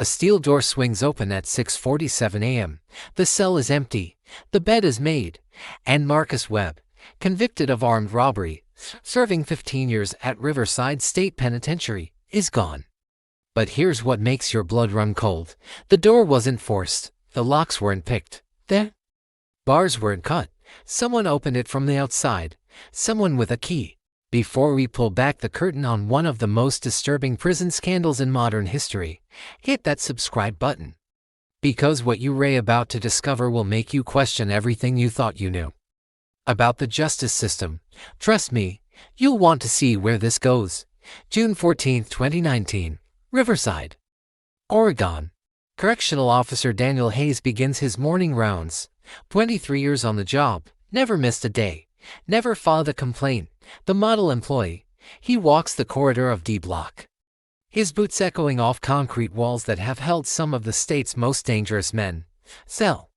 A steel door swings open at 6:47 a.m. The cell is empty, the bed is made, and Marcus Webb, convicted of armed robbery, serving 15 years at Riverside State Penitentiary, is gone. But here's what makes your blood run cold. The door wasn't forced, the locks weren't picked, the bars weren't cut. Someone opened it from the outside, someone with a key. Before we pull back the curtain on one of the most disturbing prison scandals in modern history, hit that subscribe button. Because what you're about to discover will make you question everything you thought you knew about the justice system. Trust me, you'll want to see where this goes. June 14, 2019, Riverside, Oregon. Correctional Officer Daniel Hayes begins his morning rounds. 23 years on the job, never missed a day, never filed a complaint. The model employee. He walks the corridor of D Block, his boots echoing off concrete walls that have held some of the state's most dangerous men. Cell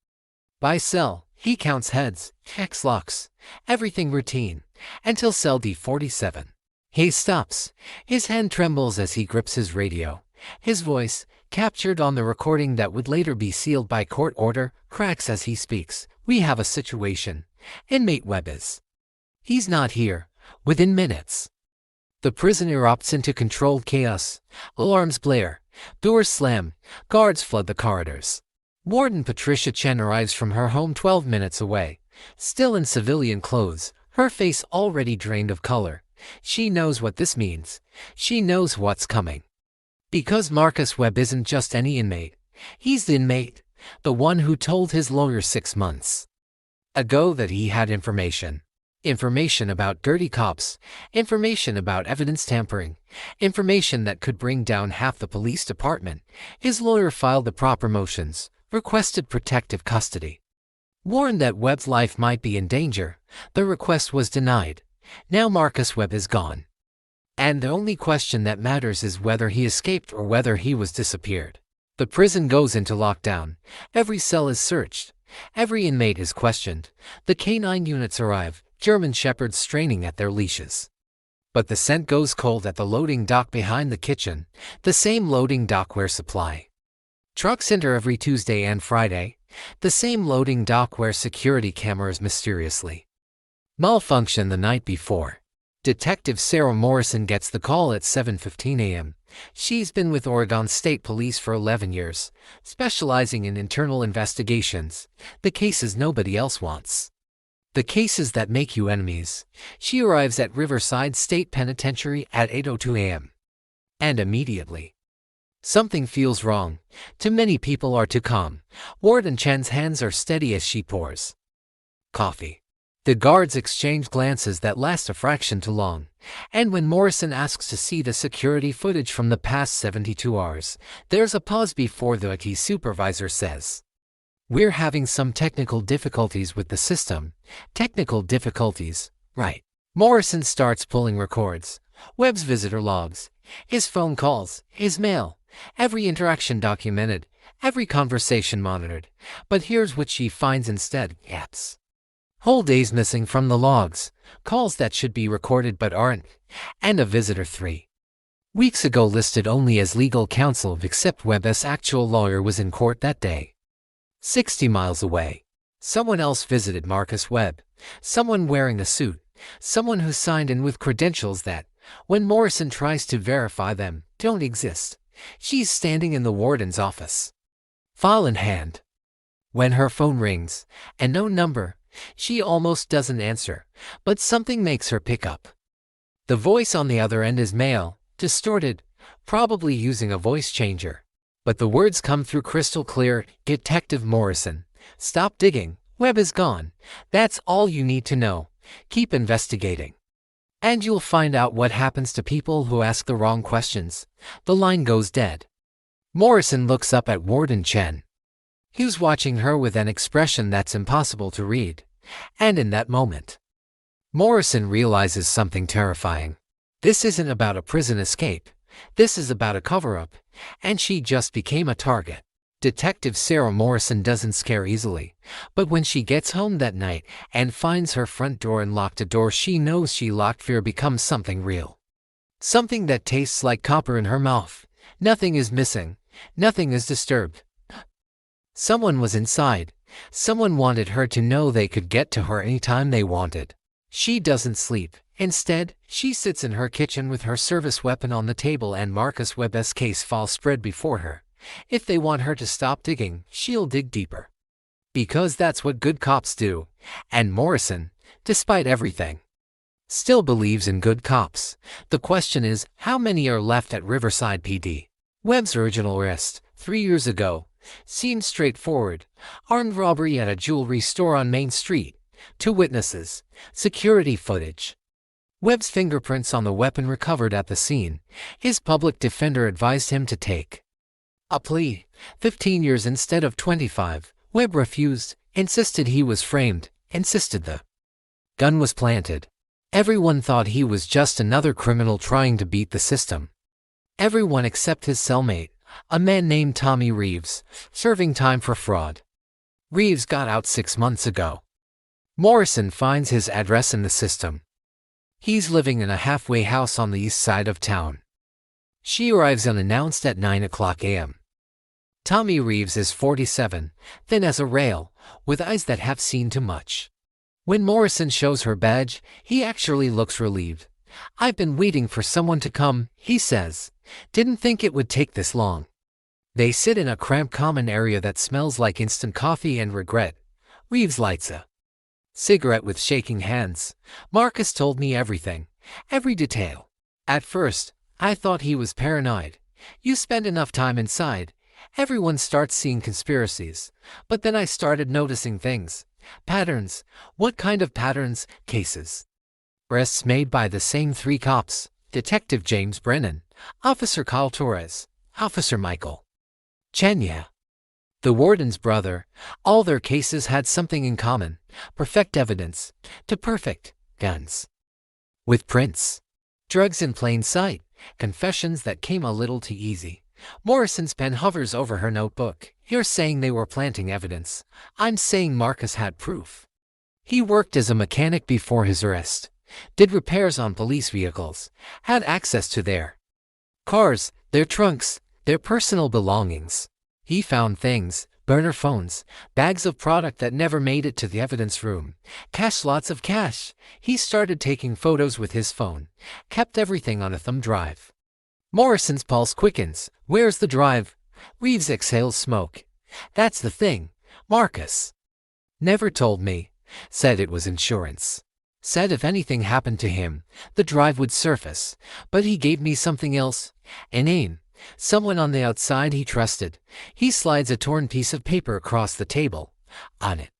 by cell, he counts heads, checks locks, everything routine, until cell D47. He stops. His hand trembles as he grips his radio. His voice, captured on the recording that would later be sealed by court order, cracks as he speaks. We have a situation. Inmate Webb is. He's not here. Within minutes, the prison erupts into controlled chaos. Alarms blare, doors slam, guards flood the corridors. Warden Patricia Chen arrives from her home 12 minutes away, still in civilian clothes, her face already drained of color. She knows what this means. She knows what's coming. Because Marcus Webb isn't just any inmate. He's the inmate, the one who told his lawyer 6 months ago that he had information. Information about dirty cops, information about evidence tampering, information that could bring down half the police department. His lawyer filed the proper motions, requested protective custody. Warned that Webb's life might be in danger, the request was denied. Now Marcus Webb is gone. And the only question that matters is whether he escaped or whether he was disappeared. The prison goes into lockdown. Every cell is searched. Every inmate is questioned. The K-9 units arrive, German shepherds straining at their leashes. But the scent goes cold at the loading dock behind the kitchen, the same loading dock where supply trucks enter every Tuesday and Friday, the same loading dock where security cameras mysteriously malfunction the night before. Detective Sarah Morrison gets the call at 7:15 a.m. She's been with Oregon State Police for 11 years, specializing in internal investigations, the cases nobody else wants. The cases that make you enemies. She arrives at Riverside State Penitentiary at 8:02 a.m. And immediately, something feels wrong. Too many people are too calm. Warden Chen's hands are steady as she pours coffee. The guards exchange glances that last a fraction too long. And when Morrison asks to see the security footage from the past 72 hours, there's a pause before the IT supervisor says, "We're having some technical difficulties with the system." Technical difficulties, right. Morrison starts pulling records. Webb's visitor logs, his phone calls, his mail, every interaction documented, every conversation monitored. But here's what she finds instead: gaps. Whole days missing from the logs, calls that should be recorded but aren't, and a visitor 3 weeks ago listed only as legal counsel except Webb's actual lawyer was in court that day. 60 miles away. Someone else visited Marcus Webb, someone wearing a suit, someone who signed in with credentials that, when Morrison tries to verify them, don't exist. She's standing in the warden's office, file in hand. When her phone rings, and no number, she almost doesn't answer, but something makes her pick up. The voice on the other end is male, distorted, probably using a voice changer. But the words come through crystal clear: Detective Morrison, stop digging. Webb is gone. That's all you need to know. Keep investigating. And you'll find out what happens to people who ask the wrong questions. The line goes dead. Morrison looks up at Warden Chen. He's watching her with an expression that's impossible to read. And in that moment, Morrison realizes something terrifying. This isn't about a prison escape. This is about a cover-up, and she just became a target. Detective Sarah Morrison doesn't scare easily, but when she gets home that night and finds her front door unlocked, a door she knows she locked, fear becomes something real. Something that tastes like copper in her mouth. Nothing is missing, Nothing is disturbed. Someone was inside. Someone wanted her to know they could get to her anytime they wanted. She doesn't sleep. Instead, she sits in her kitchen with her service weapon on the table and Marcus Webb's case file spread before her. If they want her to stop digging, she'll dig deeper. Because that's what good cops do. And Morrison, despite everything, still believes in good cops. The question is, how many are left at Riverside PD? Webb's original arrest, 3 years ago, seemed straightforward. Armed robbery at a jewelry store on Main Street. 2 witnesses. Security footage. Webb's fingerprints on the weapon recovered at the scene. His public defender advised him to take a plea, 15 years instead of 25. Webb refused, insisted he was framed, insisted the gun was planted. Everyone thought he was just another criminal trying to beat the system. Everyone except his cellmate, a man named Tommy Reeves, serving time for fraud. Reeves got out 6 months ago. Morrison finds his address in the system. He's living in a halfway house on the east side of town. She arrives unannounced at 9:00 a.m. Tommy Reeves is 47, thin as a rail, with eyes that have seen too much. When Morrison shows her badge, he actually looks relieved. "I've been waiting for someone to come," he says. "Didn't think it would take this long." They sit in a cramped common area that smells like instant coffee and regret. Reeves lights a cigarette with shaking hands. "Marcus told me everything, every detail. At first, I thought he was paranoid. You spend enough time inside, everyone starts seeing conspiracies. But then I started noticing things. Patterns. What kind of patterns? Cases. Arrests made by the same 3 cops. Detective James Brennan, Officer Kyle Torres, Officer Michael Chenya, the warden's brother. All their cases had something in common. Perfect evidence. To perfect. Guns. With prints. Drugs in plain sight. Confessions that came a little too easy. Morrison's pen hovers over her notebook. "You're saying they were planting evidence. I'm saying Marcus had proof. He worked as a mechanic before his arrest. Did repairs on police vehicles. Had access to their cars, their trunks, their personal belongings. He found things, burner phones, bags of product that never made it to the evidence room. Cash, lots of cash. He started taking photos with his phone. Kept everything on a thumb drive." Morrison's pulse quickens. "Where's the drive?" Reeves exhales smoke. "That's the thing. Marcus never told me. Said it was insurance. Said if anything happened to him, the drive would surface. But he gave me something else. A name. Someone on the outside he trusted." He slides a torn piece of paper across the table. On it,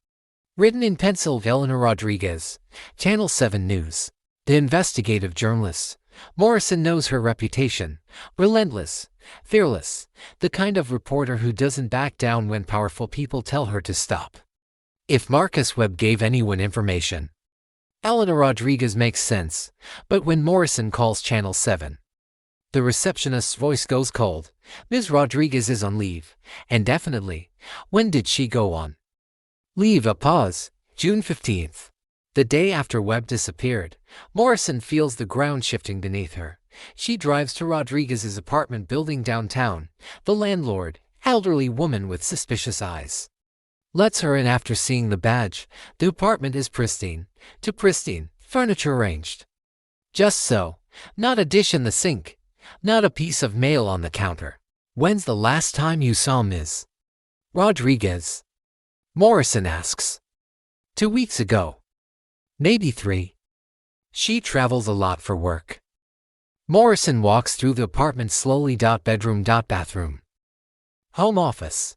written in pencil, Eleanor Rodriguez, Channel 7 News. The investigative journalist. Morrison knows her reputation. Relentless, fearless, the kind of reporter who doesn't back down when powerful people tell her to stop. If Marcus Webb gave anyone information, Eleanor Rodriguez makes sense. But when Morrison calls Channel 7, the receptionist's voice goes cold. Ms. Rodriguez is on leave. Indefinitely. When did she go on leave? A pause. June 15th. The day after Webb disappeared. Morrison feels the ground shifting beneath her. She drives to Rodriguez's apartment building downtown. The landlord, elderly woman with suspicious eyes, lets her in after seeing the badge. The apartment is pristine. Too pristine. Furniture arranged just so. Not a dish in the sink. Not a piece of mail on the counter. "When's the last time you saw Ms. Rodriguez?" Morrison asks. 2 weeks ago. Maybe 3. She travels a lot for work. Morrison walks through the apartment slowly. Bedroom. Bathroom. Home office.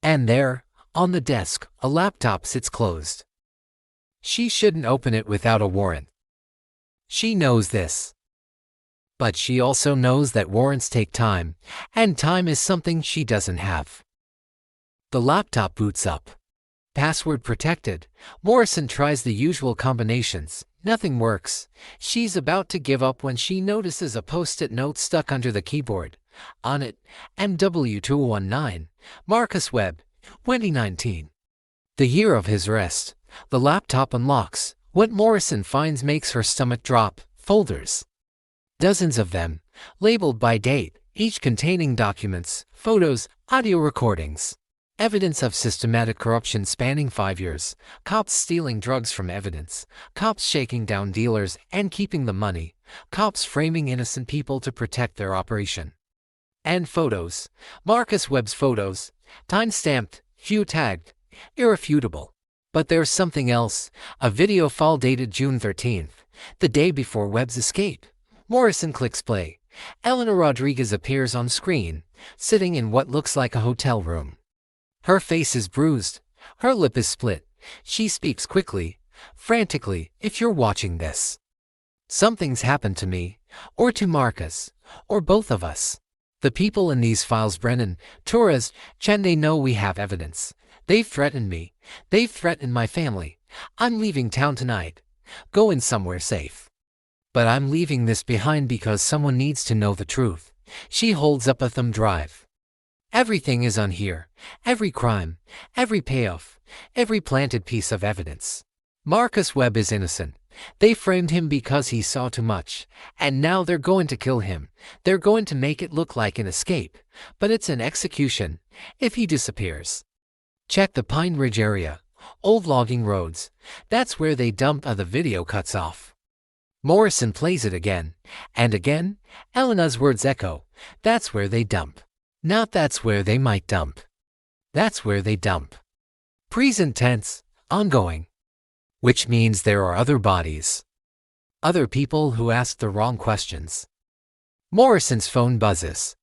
And there, on the desk, a laptop sits closed. She shouldn't open it without a warrant. She knows this. But she also knows that warrants take time, and time is something she doesn't have. The laptop boots up. Password protected. Morrison tries the usual combinations. Nothing works. She's about to give up when she notices a post-it note stuck under the keyboard. On it, MW219, Marcus Webb, 2019. The year of his arrest. The laptop unlocks. What Morrison finds makes her stomach drop. Folders. Dozens of them, labeled by date, each containing documents, photos, audio recordings. Evidence of systematic corruption spanning 5 years, cops stealing drugs from evidence, cops shaking down dealers and keeping the money, cops framing innocent people to protect their operation. And photos. Marcus Webb's photos. Time-stamped, geotagged, irrefutable. But there's something else. A video file dated June 13th, the day before Webb's escape. Morrison clicks play. Eleanor Rodriguez appears on screen, sitting in what looks like a hotel room. Her face is bruised. Her lip is split. She speaks quickly, frantically. If you're watching this, something's happened to me, or to Marcus, or both of us. The people in these files, Brennan, Torres, Chen, they know we have evidence. They've threatened me. They've threatened my family. I'm leaving town tonight. Going somewhere safe. But I'm leaving this behind because someone needs to know the truth. She holds up a thumb drive. Everything is on here. Every crime, every payoff, every planted piece of evidence. Marcus Webb is innocent. They framed him because he saw too much, and now they're going to kill him. They're going to make it look like an escape, but it's an execution if he disappears. Check the Pine Ridge area, old logging roads. That's where they dump. The video cuts off. Morrison plays it again, and again. Elena's words echo. That's where they dump. Not that's where they might dump. That's where they dump. Present tense, ongoing. Which means there are other bodies. Other people who ask the wrong questions. Morrison's phone buzzes.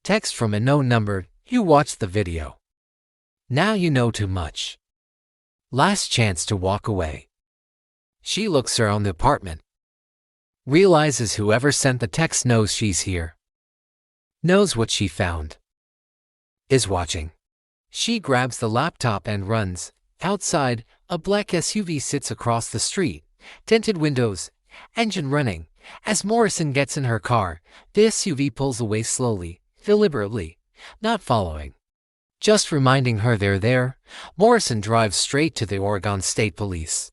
Text from a known number. You watched the video. Now you know too much. Last chance to walk away. She looks around the apartment. Realizes whoever sent the text knows she's here. Knows what she found. Is watching. She grabs the laptop and runs. Outside, a black SUV sits across the street. Tinted windows. Engine running. As Morrison gets in her car, the SUV pulls away slowly, deliberately, not following. Just reminding her they're there, Morrison drives straight to the Oregon State Police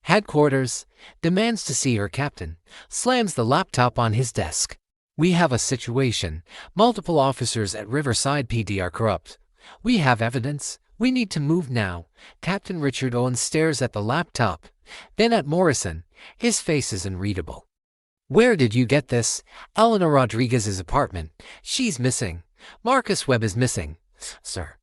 headquarters, demands to see her captain, slams the laptop on his desk. We have a situation. Multiple officers at Riverside PD are corrupt. We have evidence. We need to move now. Captain Richard Owens stares at the laptop, then at Morrison. His face is unreadable. Where did you get this? Eleanor Rodriguez's apartment. She's missing. Marcus Webb is missing. Sir.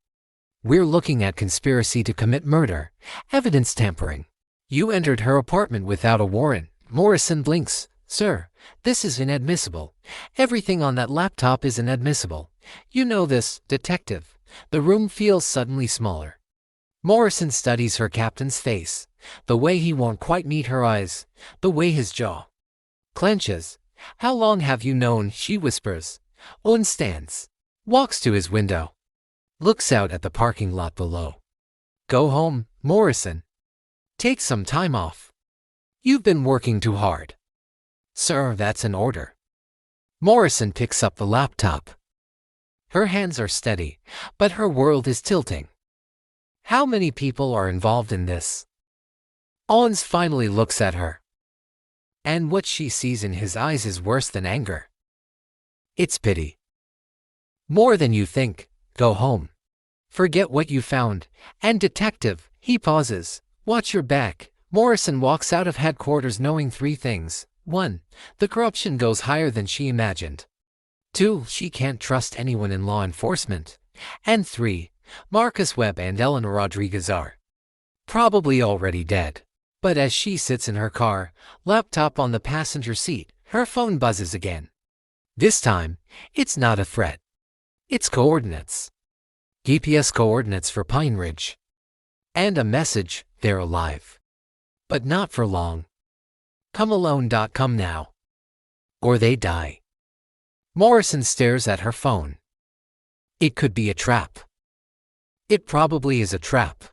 We're looking at conspiracy to commit murder. Evidence tampering. You entered her apartment without a warrant. Morrison blinks. Sir, this is inadmissible. Everything on that laptop is inadmissible. You know this, detective. The room feels suddenly smaller. Morrison studies her captain's face. The way he won't quite meet her eyes. The way his jaw clenches. How long have you known? She whispers. Owen stands. Walks to his window. Looks out at the parking lot below. Go home, Morrison. Take some time off. You've been working too hard. Sir, that's an order. Morrison picks up the laptop. Her hands are steady, but her world is tilting. How many people are involved in this? Owens finally looks at her. And what she sees in his eyes is worse than anger. It's pity. More than you think. Go home. Forget what you found. And detective, he pauses. Watch your back. Morrison walks out of headquarters knowing 3 things. 1. The corruption goes higher than she imagined. 2. She can't trust anyone in law enforcement. And 3. Marcus Webb and Eleanor Rodriguez are probably already dead. But as she sits in her car, laptop on the passenger seat, her phone buzzes again. This time, it's not a threat. It's coordinates. GPS coordinates for Pine Ridge. And a message, they're alive. But not for long. Comealone.com now. Or they die. Morrison stares at her phone. It could be a trap. It probably is a trap.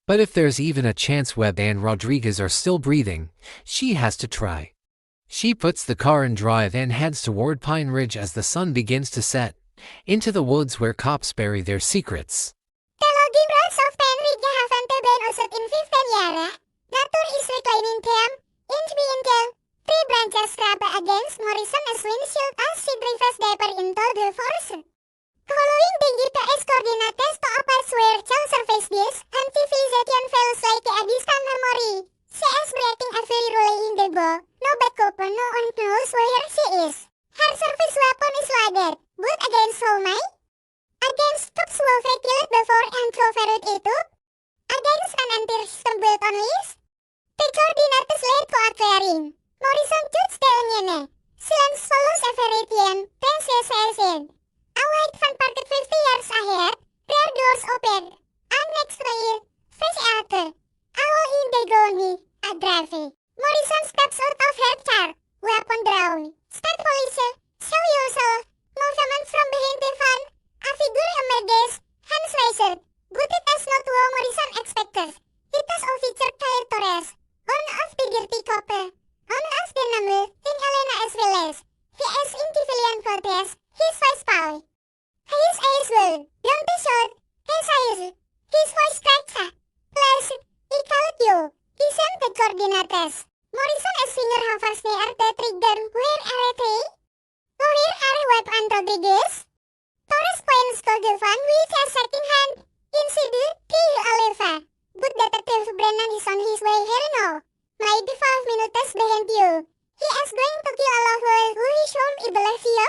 But if there's even a chance Webb and Rodriguez are still breathing, she has to try. She puts the car in drive and heads toward Pine Ridge as the sun begins to set, into the woods where cops bury their secrets. Kalogin rolls of Penridge have underbeen usut in 15 yara. Natur is reclining camp, inch being Three branches scrap against Morrison as windshield as she drives deeper into the forest. Following the GPS coordinates to a pass where cell surface this, and civilization feels like a distant memory. She is breathing heavily rolling in the bow. No backup, no one knows where she is. Her service weapon is loaded, but against whom? Against cops who killed before and covered it up? Against an anti-system built on list? The coordinates led to a clearing. Morrison shoots the onion. Silence follows everything, then she says in. A white van parked 50 yards ahead, rear doors open. And next to it, fresh out. Owl in the gurney, a drive. Morrison steps out of her car, weapon drawn. Start police, show yourself. Movement from behind the van. A figure emerges, hands raised. But it is not what Morrison expected. It is Officer Kyle Torres, one of the dirty couple. One of the number, in Helena as well as. He is in civilian clothes, his face pale. His eyes blue, young t-shirt, his eyes. His voice cracks. Plus, he called you. He sent the coordinates. Morrison is finger hovers near the trigger. Where are they? Where are Webb and Rodriguez? Torres points to the van with a shaking hand. Inside, kill Oliva. But Detective Brennan is on his way here now. Maybe 5 minutes behind you. He is going to kill Oliva who he shown in Bolivia.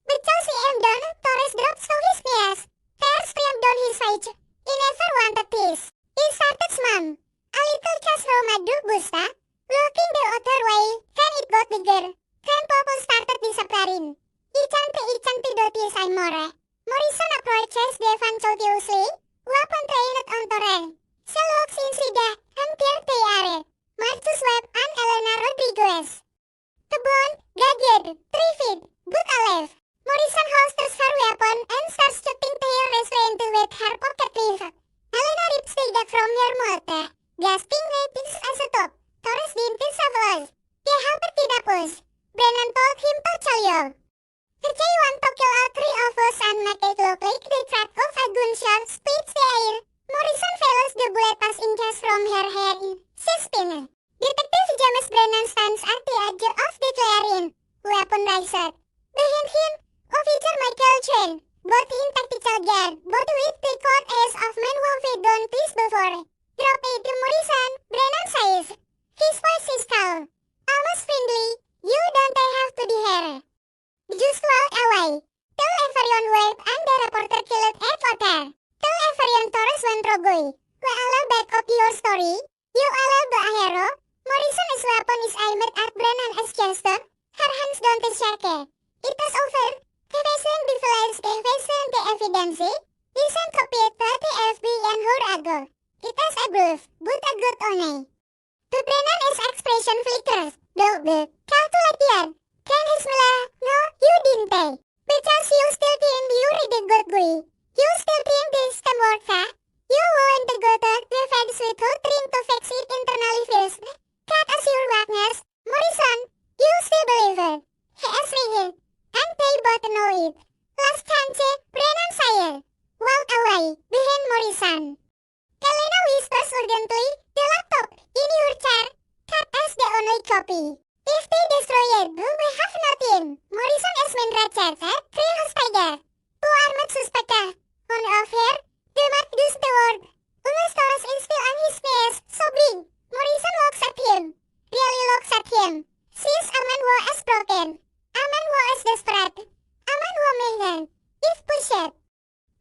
Because he am done, Torres drops to his knees. Tears stream down his face. He never wanted this. He started mom. A little casserole do busta. Looking the other way, then it got bigger. Then Popo started disappearing. Icanti doti Saimore. Morrison approaches the van cautiously. Weapon trained on Torres. She looks inside, and there they are. Marcus Webb and Elena Rodriguez. The bone, gagged, 3 feet, but alive. Morrison holsters her weapon and starts shooting their restraint with her pocket knife. Elena rips the gun from her mouth. Gasping repeats as a top. Torres dintis of us. Dia hampir tidak push. Brennan told him to tell you. Kerjai want to kill all 3 of us and make it look like the track of a gunshot splits the air. Morrison follows the bullet pass inches from her head. She spins. Detective James Brennan stands at the edge of the clearing. Weapon raised. Behind him, Officer Michael Chen. Both in tactical gear, both with the coat eyes of men who have done this before. Drop it to Morrison, Brennan says. His voice is calm. Almost friendly. You don't have to be here. Just walk away. Tell everyone Webb and the reporter killed at hotel. Tell everyone Torres went rogue. We all back up your story. You all the hero. Morrison's weapon is aimed at Brennan as gesture. Her hands don't shake. It is over. Division defines the evidence. Listen copy it to the FBI and Hurago. It is a bluff, but a good one. To Brennan's expression flickers. Double. Calculation. Can he smell? No, you didn't. Because you still think you read the good guy. You still think this can work, huh? You want to go to the fence with who trying to fix it internally first. Cut as your weakness. Morrison, you still believe it. He is ringing. And they both know it. Last chance, Brennan said. Walk away, behind Morrison. Elena whispers urgently, the laptop, in your chair. Cut as the only copy. If they destroy it, we have nothing. Morrison is main ratchet, Three Tiger. 2 armed suspects. One of her, the Mark does the word. Unless Torres is still on his knees, sobbing. Morrison looks at him. Really looks at him. Sees a man who is broken. A man who is desperate. A man who may if pushed.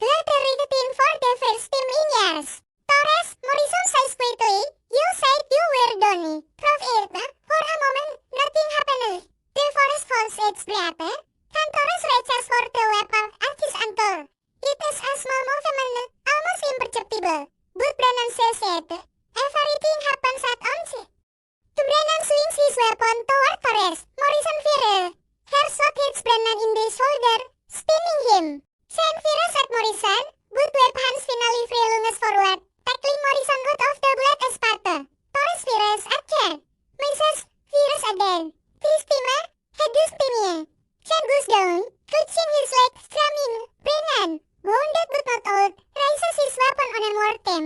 Let the written for the first team in years. Torres, Morrison says quickly, you said you were done. Prove it. For a moment, nothing happened. The forest holds its breath. And Torres reaches for the weapon at his ankle. It is a small movement, almost imperceptible. But Brennan says it. Everything happens at once. Brennan swings his weapon toward Torres. Morrison fires. Her shot hits Brennan in the shoulder, stunning him. Chen fires at Morrison, but Webb hands finally free lunges forward, tackling Morrison out of the bullet espata. Torres fires at Chen. Misses, fires again. This timer, headus timnya. Chen goes down, clutching his leg, screaming. Brennan, wounded but not old, raises his weapon on a more team.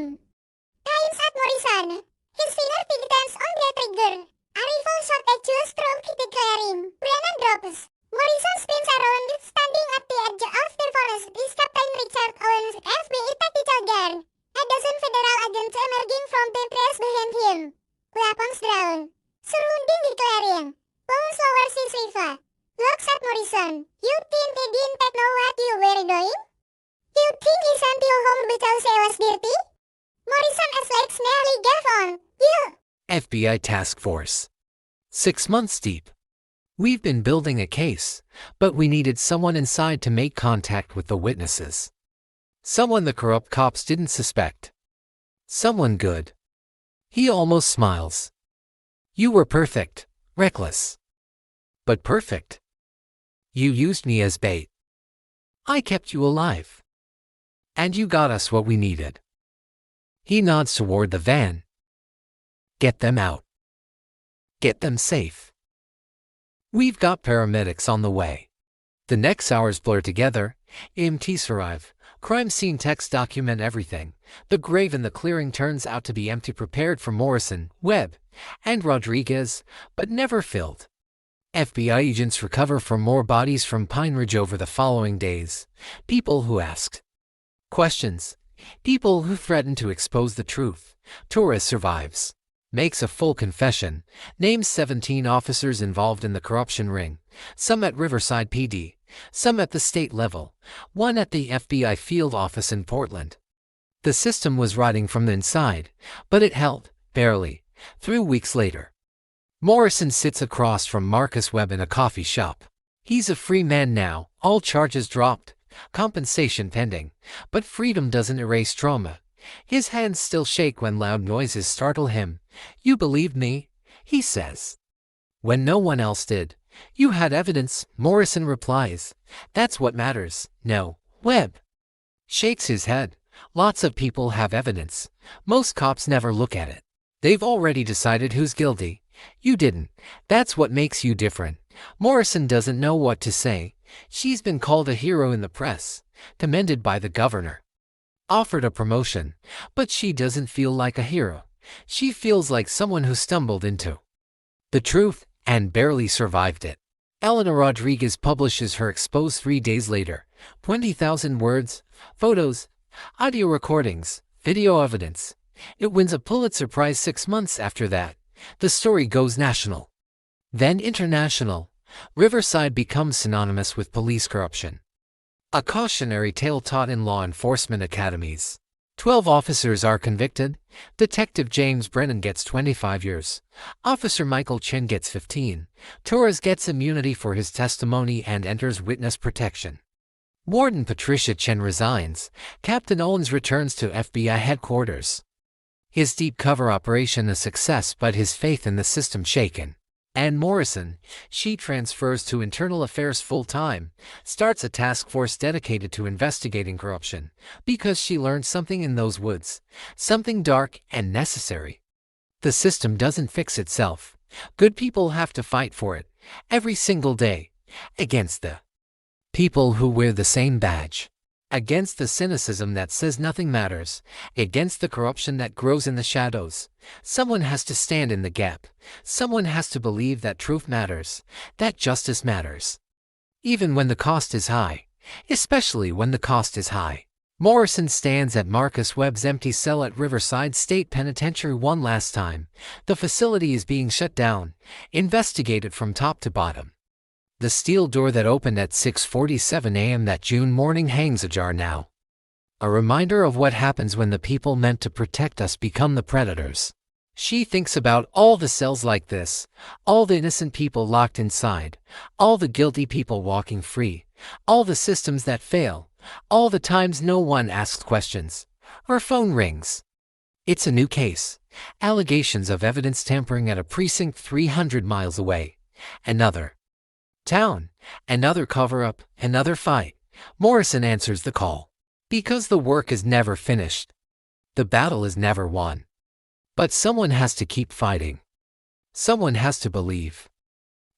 Aims at Morrison. His finger tightens on the trigger. A rifle shot echoes through home because I was dirty? Morrison as let's nearly gave on. Yeah. FBI Task Force. 6 months deep. We've been building a case, but we needed someone inside to make contact with the witnesses. Someone the corrupt cops didn't suspect. Someone good. He almost smiles. You were perfect, reckless. But perfect. You used me as bait. I kept you alive. And you got us what we needed. He nods toward the van. Get them out. Get them safe. We've got paramedics on the way. The next hours blur together. EMTs arrive. Crime scene techs document everything. The grave in the clearing turns out to be empty, prepared for Morrison, Webb, and Rodriguez, but never filled. FBI agents recover from more bodies from Pine Ridge over the following days. People who asked questions. People who threatened to expose the truth. Torres survives. Makes a full confession. Names 17 officers involved in the corruption ring. Some at Riverside PD. Some at the state level. One at the FBI field office in Portland. The system was rotting from the inside, but it held, barely, through weeks later. Morrison sits across from Marcus Webb in a coffee shop. He's a free man now, all charges dropped, compensation pending, but freedom doesn't erase trauma. His hands still shake when loud noises startle him. You believed me, he says. When no one else did. You had evidence, Morrison replies. That's what matters. No, Webb shakes his head. Lots of people have evidence. Most cops never look at it. They've already decided who's guilty. You didn't. That's what makes you different. Morrison doesn't know what to say. She's been called a hero in the press, commended by the governor, offered a promotion, but she doesn't feel like a hero. She feels like someone who stumbled into the truth and barely survived it. Eleanor Rodriguez publishes her expose 3 days later. 20,000 words, photos, audio recordings, video evidence. It wins a Pulitzer Prize 6 months after that. The story goes national, then international. Riverside becomes synonymous with police corruption. A cautionary tale taught in law enforcement academies. 12 officers are convicted. Detective James Brennan gets 25 years. Officer Michael Chen gets 15. Torres gets immunity for his testimony and enters witness protection. Warden Patricia Chen resigns. Captain Owens returns to FBI headquarters. His deep cover operation a success, but his faith in the system shaken. And Morrison, she transfers to internal affairs full-time, starts a task force dedicated to investigating corruption, because she learned something in those woods, something dark and necessary. The system doesn't fix itself. Good people have to fight for it, every single day, against the people who wear the same badge, against the cynicism that says nothing matters, against the corruption that grows in the shadows. Someone has to stand in the gap. Someone has to believe that truth matters, that justice matters. Even when the cost is high. Especially when the cost is high. Morrison stands at Marcus Webb's empty cell at Riverside State Penitentiary one last time. The facility is being shut down, investigated from top to bottom. The steel door that opened at 6:47 a.m. that June morning hangs ajar now. A reminder of what happens when the people meant to protect us become the predators. She thinks about all the cells like this, all the innocent people locked inside, all the guilty people walking free, all the systems that fail, all the times no one asks questions. Her phone rings. It's a new case. Allegations of evidence tampering at a precinct 300 miles away. Another town, another cover-up, another fight. Morrison answers the call. Because the work is never finished. The battle is never won. But someone has to keep fighting. Someone has to believe.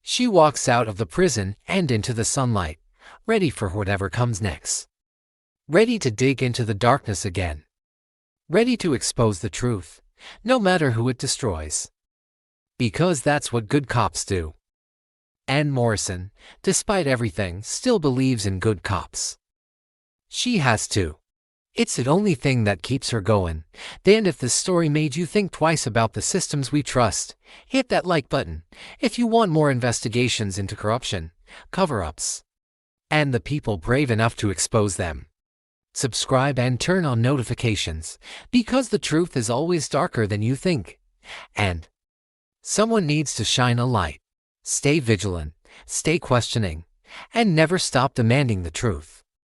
She walks out of the prison and into the sunlight, ready for whatever comes next. Ready to dig into the darkness again. Ready to expose the truth, no matter who it destroys. Because that's what good cops do. And Morrison, despite everything, still believes in good cops. She has to. It's the only thing that keeps her going. And if this story made you think twice about the systems we trust, hit that like button. If you want more investigations into corruption, cover-ups, and the people brave enough to expose them. subscribe and turn on notifications, because the truth is always darker than you think. And someone needs to shine a light. Stay vigilant, stay questioning, and never stop demanding the truth.